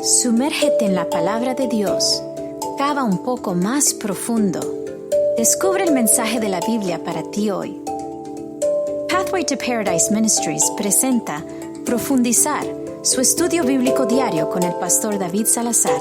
Sumérgete en la palabra de Dios. Cava un poco más profundo. Descubre el mensaje de la Biblia para ti hoy. Pathway to Paradise Ministries presenta Profundizar, su estudio bíblico diario con el pastor David Salazar.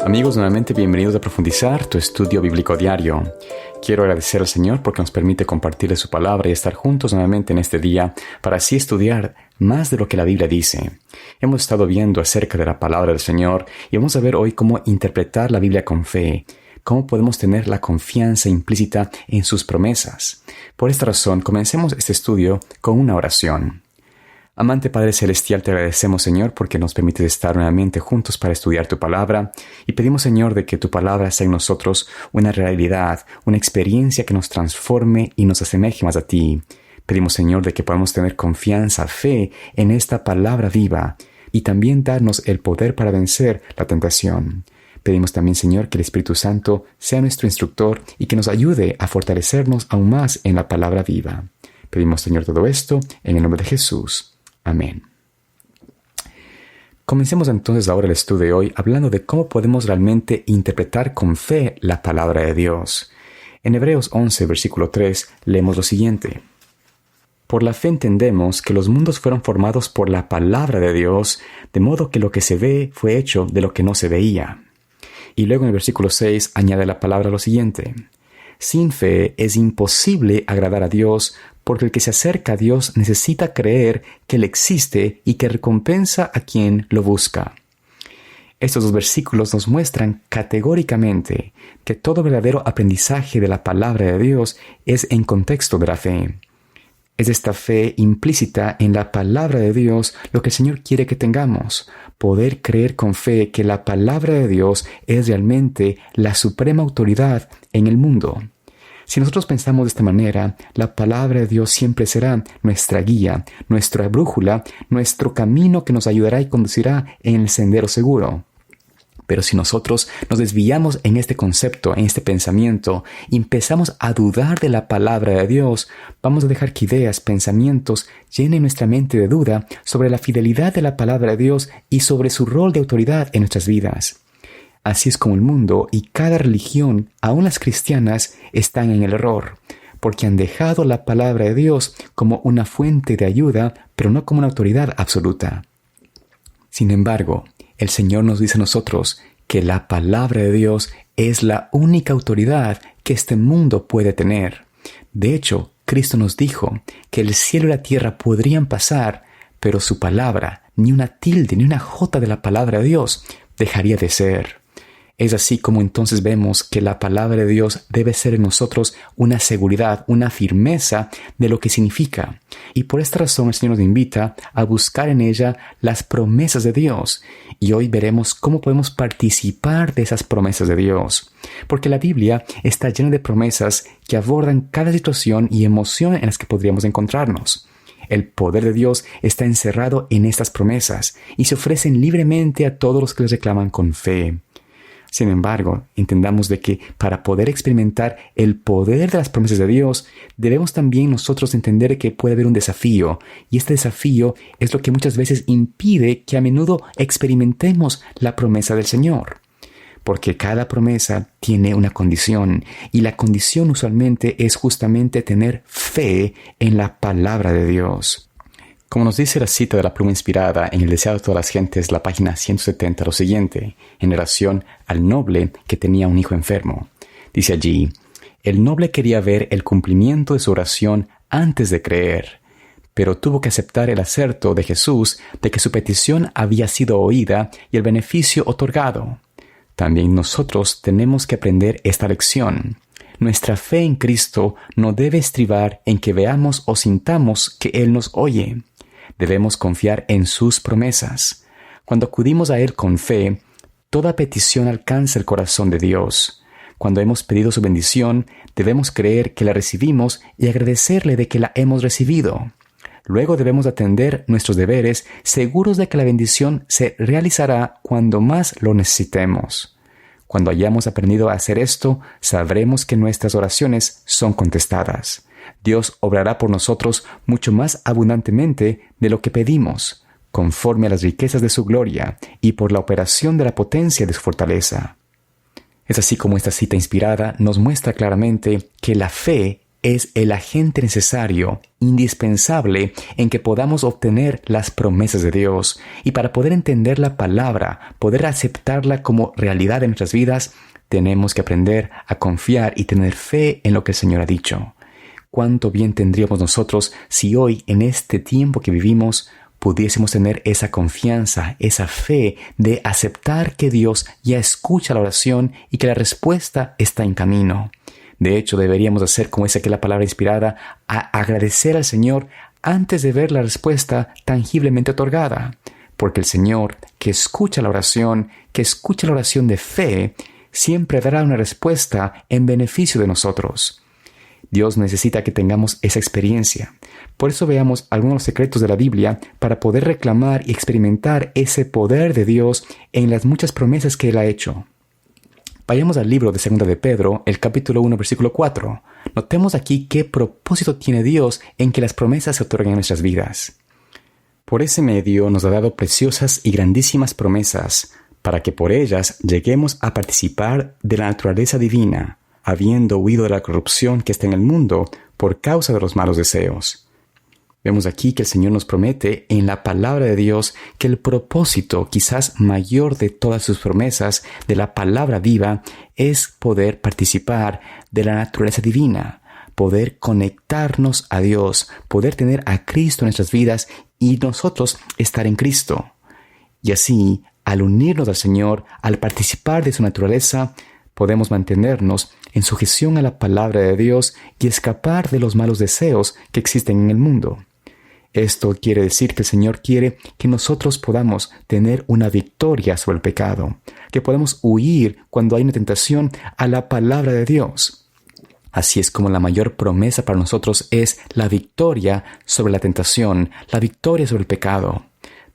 Amigos, nuevamente bienvenidos a Profundizar, tu estudio bíblico diario. Quiero agradecer al Señor porque nos permite compartir su palabra y estar juntos nuevamente en este día para así estudiar más de lo que la Biblia dice. Hemos estado viendo acerca de la palabra del Señor y vamos a ver hoy cómo interpretar la Biblia con fe, cómo podemos tener la confianza implícita en sus promesas. Por esta razón, comencemos este estudio con una oración. Amante Padre Celestial, te agradecemos, Señor, porque nos permites estar nuevamente juntos para estudiar tu palabra y pedimos, Señor, de que tu palabra sea en nosotros una realidad, una experiencia que nos transforme y nos asemeje más a ti. Pedimos, Señor, de que podamos tener confianza, fe en esta palabra viva y también darnos el poder para vencer la tentación. Pedimos también, Señor, que el Espíritu Santo sea nuestro instructor y que nos ayude a fortalecernos aún más en la palabra viva. Pedimos, Señor, todo esto en el nombre de Jesús. Amén. Comencemos entonces ahora el estudio de hoy hablando de cómo podemos realmente interpretar con fe la palabra de Dios. En Hebreos 11, versículo 3, leemos lo siguiente. Por la fe entendemos que los mundos fueron formados por la palabra de Dios, de modo que lo que se ve fue hecho de lo que no se veía. Y luego en el versículo 6 añade la palabra lo siguiente. Sin fe es imposible agradar a Dios, porque el que se acerca a Dios necesita creer que Él existe y que recompensa a quien lo busca. Estos dos versículos nos muestran categóricamente que todo verdadero aprendizaje de la palabra de Dios es en contexto de la fe. Es esta fe implícita en la palabra de Dios lo que el Señor quiere que tengamos, poder creer con fe que la palabra de Dios es realmente la suprema autoridad en el mundo. Si nosotros pensamos de esta manera, la palabra de Dios siempre será nuestra guía, nuestra brújula, nuestro camino que nos ayudará y conducirá en el sendero seguro. Pero si nosotros nos desviamos en este concepto, en este pensamiento, y empezamos a dudar de la palabra de Dios, vamos a dejar que ideas, pensamientos llenen nuestra mente de duda sobre la fidelidad de la palabra de Dios y sobre su rol de autoridad en nuestras vidas. Así es como el mundo y cada religión, aun las cristianas, están en el error, porque han dejado la palabra de Dios como una fuente de ayuda, pero no como una autoridad absoluta. Sin embargo, el Señor nos dice a nosotros que la palabra de Dios es la única autoridad que este mundo puede tener. De hecho, Cristo nos dijo que el cielo y la tierra podrían pasar, pero su palabra, ni una tilde, ni una jota de la palabra de Dios, dejaría de ser. Es así como entonces vemos que la palabra de Dios debe ser en nosotros una seguridad, una firmeza de lo que significa. Y por esta razón el Señor nos invita a buscar en ella las promesas de Dios. Y hoy veremos cómo podemos participar de esas promesas de Dios. Porque la Biblia está llena de promesas que abordan cada situación y emoción en las que podríamos encontrarnos. El poder de Dios está encerrado en estas promesas y se ofrecen libremente a todos los que les reclaman con fe. Sin embargo, entendamos de que para poder experimentar el poder de las promesas de Dios, debemos también nosotros entender que puede haber un desafío, y este desafío es lo que muchas veces impide que a menudo experimentemos la promesa del Señor. Porque cada promesa tiene una condición, y la condición usualmente es justamente tener fe en la palabra de Dios. Como nos dice la cita de la pluma inspirada en El deseado de todas las gentes, la página 170, lo siguiente, en relación al noble que tenía un hijo enfermo. Dice allí, el noble quería ver el cumplimiento de su oración antes de creer, pero tuvo que aceptar el acerto de Jesús de que su petición había sido oída y el beneficio otorgado. También nosotros tenemos que aprender esta lección. Nuestra fe en Cristo no debe estribar en que veamos o sintamos que Él nos oye. Debemos confiar en sus promesas. Cuando acudimos a Él con fe, toda petición alcanza el corazón de Dios. Cuando hemos pedido su bendición, debemos creer que la recibimos y agradecerle de que la hemos recibido. Luego debemos atender nuestros deberes, seguros de que la bendición se realizará cuando más lo necesitemos. Cuando hayamos aprendido a hacer esto, sabremos que nuestras oraciones son contestadas. Dios obrará por nosotros mucho más abundantemente de lo que pedimos, conforme a las riquezas de su gloria y por la operación de la potencia de su fortaleza. Es así como esta cita inspirada nos muestra claramente que la fe es el agente necesario, indispensable, en que podamos obtener las promesas de Dios. Y para poder entender la palabra, poder aceptarla como realidad en nuestras vidas, tenemos que aprender a confiar y tener fe en lo que el Señor ha dicho. Cuánto bien tendríamos nosotros si hoy, en este tiempo que vivimos, pudiésemos tener esa confianza, esa fe de aceptar que Dios ya escucha la oración y que la respuesta está en camino. De hecho, deberíamos hacer como dice aquí la palabra inspirada, a agradecer al Señor antes de ver la respuesta tangiblemente otorgada. Porque el Señor, que escucha la oración de fe, siempre dará una respuesta en beneficio de nosotros. Dios necesita que tengamos esa experiencia. Por eso veamos algunos secretos de la Biblia para poder reclamar y experimentar ese poder de Dios en las muchas promesas que Él ha hecho. Vayamos al libro de 2 de Pedro, el capítulo 1, versículo 4. Notemos aquí qué propósito tiene Dios en que las promesas se otorguen en nuestras vidas. Por ese medio nos ha dado preciosas y grandísimas promesas, para que por ellas lleguemos a participar de la naturaleza divina, habiendo huido de la corrupción que está en el mundo por causa de los malos deseos. Vemos aquí que el Señor nos promete en la palabra de Dios que el propósito quizás mayor de todas sus promesas de la palabra viva es poder participar de la naturaleza divina, poder conectarnos a Dios, poder tener a Cristo en nuestras vidas y nosotros estar en Cristo. Y así, al unirnos al Señor, al participar de su naturaleza, podemos mantenernos en sujeción a la palabra de Dios y escapar de los malos deseos que existen en el mundo. Esto quiere decir que el Señor quiere que nosotros podamos tener una victoria sobre el pecado, que podamos huir cuando hay una tentación a la palabra de Dios. Así es como la mayor promesa para nosotros es la victoria sobre la tentación, la victoria sobre el pecado.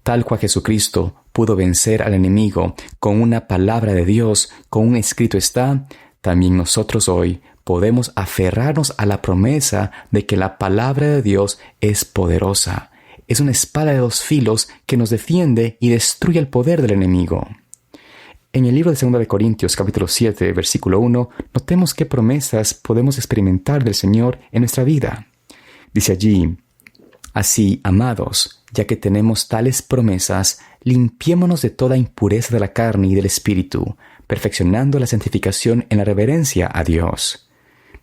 Tal cual Jesucristo pudo vencer al enemigo con una palabra de Dios, con un escrito está, también nosotros hoy podemos aferrarnos a la promesa de que la palabra de Dios es poderosa. Es una espada de dos filos que nos defiende y destruye el poder del enemigo. En el libro de 2 de Corintios, capítulo 7, versículo 1, notemos qué promesas podemos experimentar del Señor en nuestra vida. Dice allí: así, amados, ya que tenemos tales promesas, limpiémonos de toda impureza de la carne y del espíritu, perfeccionando la santificación en la reverencia a Dios.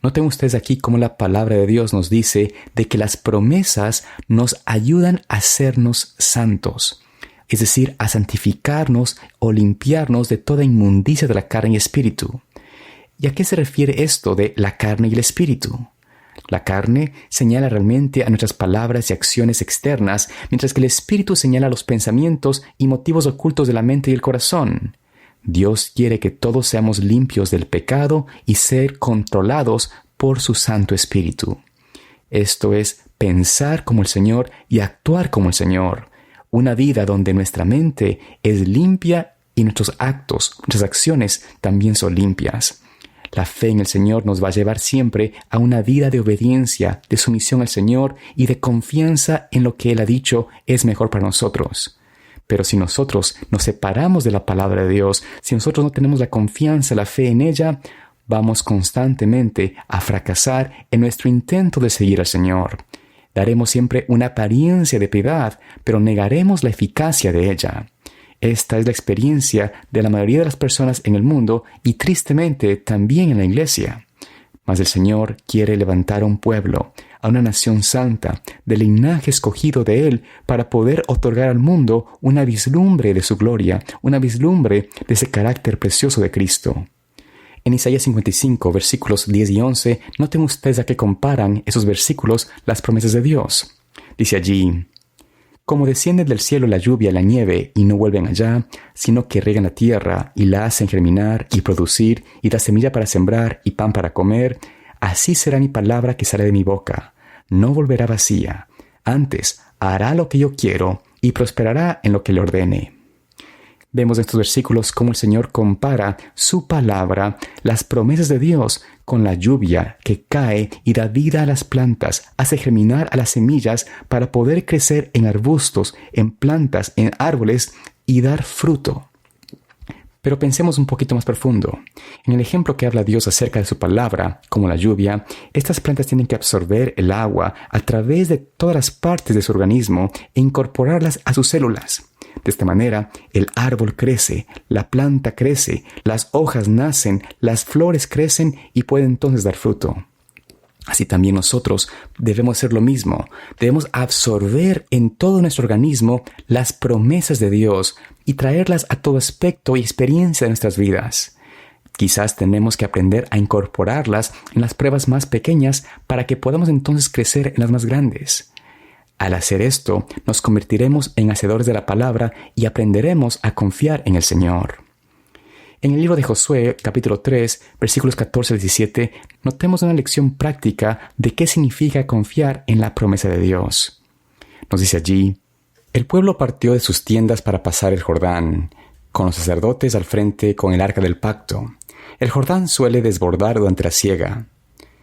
Noten ustedes aquí cómo la palabra de Dios nos dice de que las promesas nos ayudan a hacernos santos, es decir, a santificarnos o limpiarnos de toda inmundicia de la carne y espíritu. ¿Y a qué se refiere esto de la carne y el espíritu? La carne señala realmente a nuestras palabras y acciones externas, mientras que el espíritu señala los pensamientos y motivos ocultos de la mente y el corazón. Dios quiere que todos seamos limpios del pecado y ser controlados por su Santo Espíritu. Esto es pensar como el Señor y actuar como el Señor. Una vida donde nuestra mente es limpia y nuestros actos, nuestras acciones también son limpias. La fe en el Señor nos va a llevar siempre a una vida de obediencia, de sumisión al Señor y de confianza en lo que Él ha dicho es mejor para nosotros. Pero si nosotros nos separamos de la palabra de Dios, si nosotros no tenemos la confianza, la fe en ella, vamos constantemente a fracasar en nuestro intento de seguir al Señor. Daremos siempre una apariencia de piedad, pero negaremos la eficacia de ella. Esta es la experiencia de la mayoría de las personas en el mundo y tristemente también en la iglesia. Mas el Señor quiere levantar a un pueblo, a una nación santa, del linaje escogido de Él, para poder otorgar al mundo una vislumbre de su gloria, una vislumbre de ese carácter precioso de Cristo. En Isaías 55, versículos 10 y 11, noten ustedes a qué comparan esos versículos las promesas de Dios. Dice allí: como desciende del cielo la lluvia y la nieve y no vuelven allá, sino que riegan la tierra y la hacen germinar y producir y da semilla para sembrar y pan para comer, así será mi palabra que sale de mi boca. No volverá vacía. Antes hará lo que yo quiero y prosperará en lo que le ordene. Vemos en estos versículos cómo el Señor compara su palabra, las promesas de Dios, con la lluvia que cae y da vida a las plantas, hace germinar a las semillas para poder crecer en arbustos, en plantas, en árboles y dar fruto. Pero pensemos un poquito más profundo. En el ejemplo que habla Dios acerca de su palabra, como la lluvia, estas plantas tienen que absorber el agua a través de todas las partes de su organismo e incorporarlas a sus células. De esta manera, el árbol crece, la planta crece, las hojas nacen, las flores crecen y pueden entonces dar fruto. Así también nosotros debemos hacer lo mismo. Debemos absorber en todo nuestro organismo las promesas de Dios y traerlas a todo aspecto y experiencia de nuestras vidas. Quizás tenemos que aprender a incorporarlas en las pruebas más pequeñas para que podamos entonces crecer en las más grandes. Al hacer esto, nos convertiremos en hacedores de la palabra y aprenderemos a confiar en el Señor. En el libro de Josué, capítulo 3, versículos 14 al 17, notemos una lección práctica de qué significa confiar en la promesa de Dios. Nos dice allí: el pueblo partió de sus tiendas para pasar el Jordán, con los sacerdotes al frente con el arca del pacto. El Jordán suele desbordar durante la siega.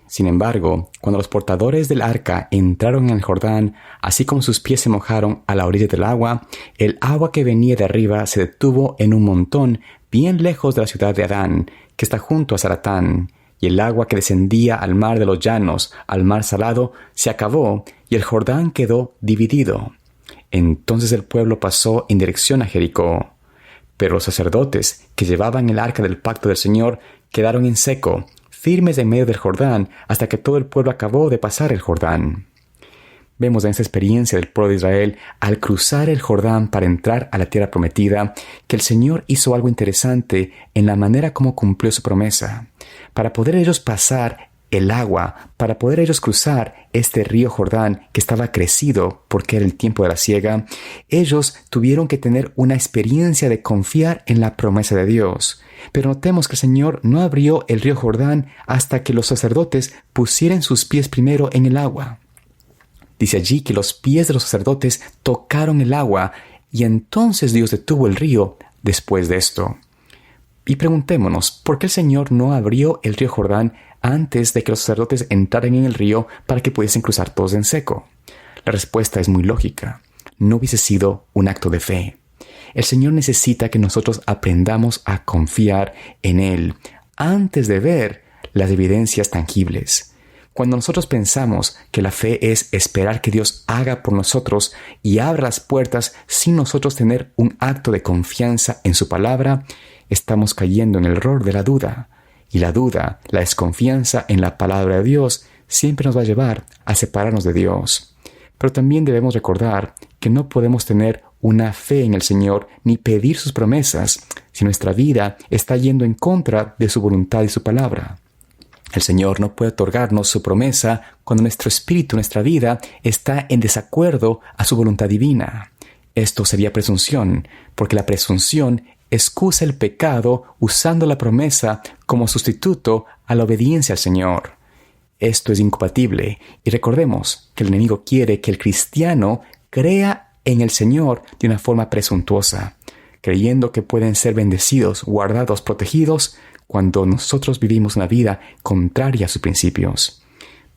Sin embargo, cuando los portadores del arca entraron en el Jordán, así como sus pies se mojaron a la orilla del agua, el agua que venía de arriba se detuvo en un montón bien lejos de la ciudad de Adán, que está junto a Zaratán, y el agua que descendía al mar de los llanos, al mar salado, se acabó, y el Jordán quedó dividido. Entonces el pueblo pasó en dirección a Jericó. Pero los sacerdotes que llevaban el arca del pacto del Señor quedaron en seco, firmes en medio del Jordán, hasta que todo el pueblo acabó de pasar el Jordán. Vemos en esta experiencia del pueblo de Israel, al cruzar el Jordán para entrar a la tierra prometida, que el Señor hizo algo interesante en la manera como cumplió su promesa. Para poder ellos pasar el agua, para poder ellos cruzar este río Jordán que estaba crecido porque era el tiempo de la siega, ellos tuvieron que tener una experiencia de confiar en la promesa de Dios. Pero notemos que el Señor no abrió el río Jordán hasta que los sacerdotes pusieran sus pies primero en el agua. Dice allí que los pies de los sacerdotes tocaron el agua y entonces Dios detuvo el río después de esto. Y preguntémonos, ¿por qué el Señor no abrió el río Jordán antes de que los sacerdotes entraran en el río para que pudiesen cruzar todos en seco? La respuesta es muy lógica. No hubiese sido un acto de fe. El Señor necesita que nosotros aprendamos a confiar en Él antes de ver las evidencias tangibles. Cuando nosotros pensamos que la fe es esperar que Dios haga por nosotros y abra las puertas sin nosotros tener un acto de confianza en su palabra, estamos cayendo en el error de la duda. Y la duda, la desconfianza en la palabra de Dios, siempre nos va a llevar a separarnos de Dios. Pero también debemos recordar que no podemos tener una fe en el Señor ni pedir sus promesas si nuestra vida está yendo en contra de su voluntad y su palabra. El Señor no puede otorgarnos su promesa cuando nuestro espíritu, nuestra vida, está en desacuerdo a su voluntad divina. Esto sería presunción, porque la presunción excusa el pecado usando la promesa como sustituto a la obediencia al Señor. Esto es incompatible y recordemos que el enemigo quiere que el cristiano crea en el Señor de una forma presuntuosa, creyendo que pueden ser bendecidos, guardados, protegidos cuando nosotros vivimos una vida contraria a sus principios.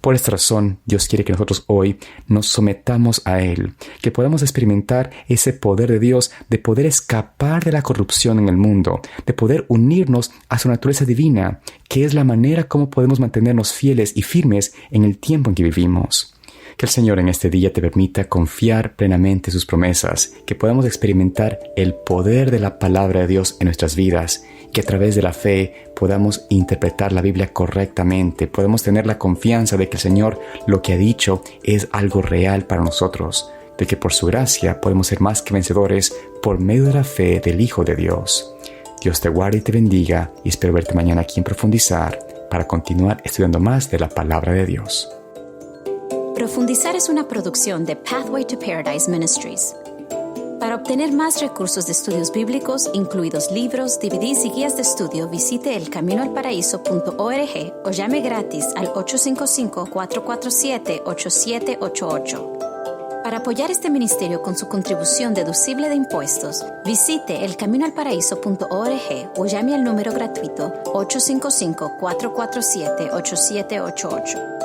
Por esta razón, Dios quiere que nosotros hoy nos sometamos a Él, que podamos experimentar ese poder de Dios de poder escapar de la corrupción en el mundo, de poder unirnos a su naturaleza divina, que es la manera como podemos mantenernos fieles y firmes en el tiempo en que vivimos. Que el Señor en este día te permita confiar plenamente en sus promesas, que podamos experimentar el poder de la palabra de Dios en nuestras vidas, que a través de la fe podamos interpretar la Biblia correctamente, podamos tener la confianza de que el Señor lo que ha dicho es algo real para nosotros, de que por su gracia podemos ser más que vencedores por medio de la fe del Hijo de Dios. Dios te guarde y te bendiga y espero verte mañana aquí en Profundizar para continuar estudiando más de la palabra de Dios. Profundizar es una producción de Pathway to Paradise Ministries. Para obtener más recursos de estudios bíblicos, incluidos libros, DVDs y guías de estudio, visite elcaminoalparaíso.org o llame gratis al 855-447-8788. Para apoyar este ministerio con su contribución deducible de impuestos, visite elcaminoalparaíso.org o llame al número gratuito 855-447-8788.